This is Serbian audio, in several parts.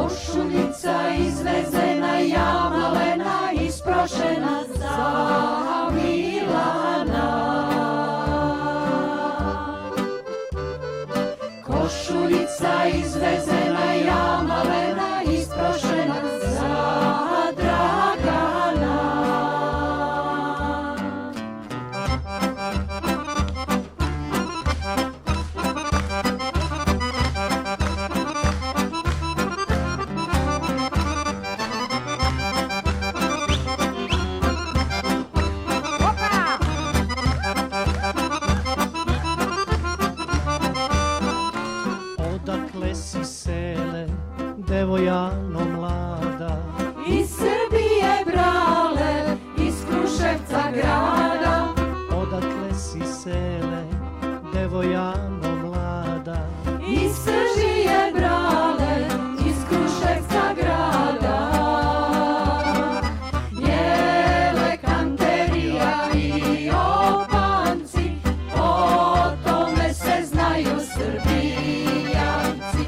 košuljica izvezena, ja malena isprošena za Milana. Košuljica izvezena, ja malena isprošena za Dragana. Odakle si sele, devojano mlada? Iz Srbije brale, iz Kruševca grada. Odakle si sele, devojano mlada? Iz Srbije brale, iz Kruševca grada. Jele kanterija i opanci, o tome se znaju Srbijanci.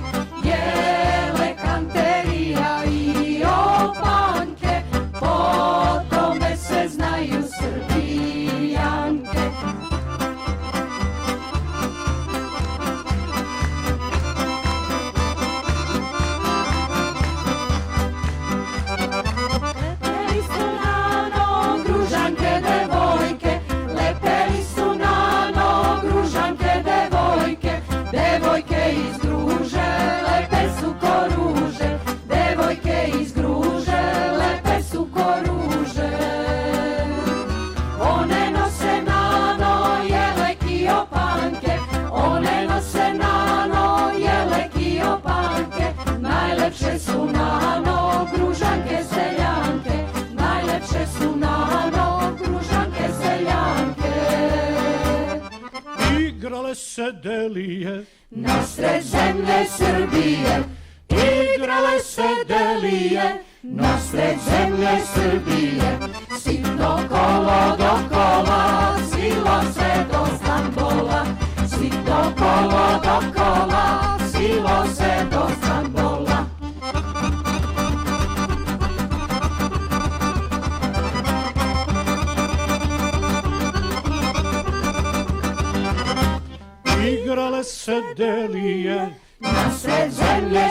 Jele kanterija i opanke, o tome se znaju Srbijanke. Lepeli su na nog Gružanke devojke, lepeli su na nog Gružanke devojke, devojke iz Gruže, lepe su ko ruže, devojke iz Gruže, lepe su ko ruže. One nose nano jelek i opanke, one nose nano jelek i opanke, najlepše su nano Gružanke seljanke, najlepše su nano Gružanke seljanke. Igrale se delije Nasred zemlje Srbije, igrale se delije, nasred zemlje Srbije. Sitno kolo do kola, svilo se do Stambola, sitno kolo do kola, svilo se do Stambola. igrale se delije. Nasred zemlje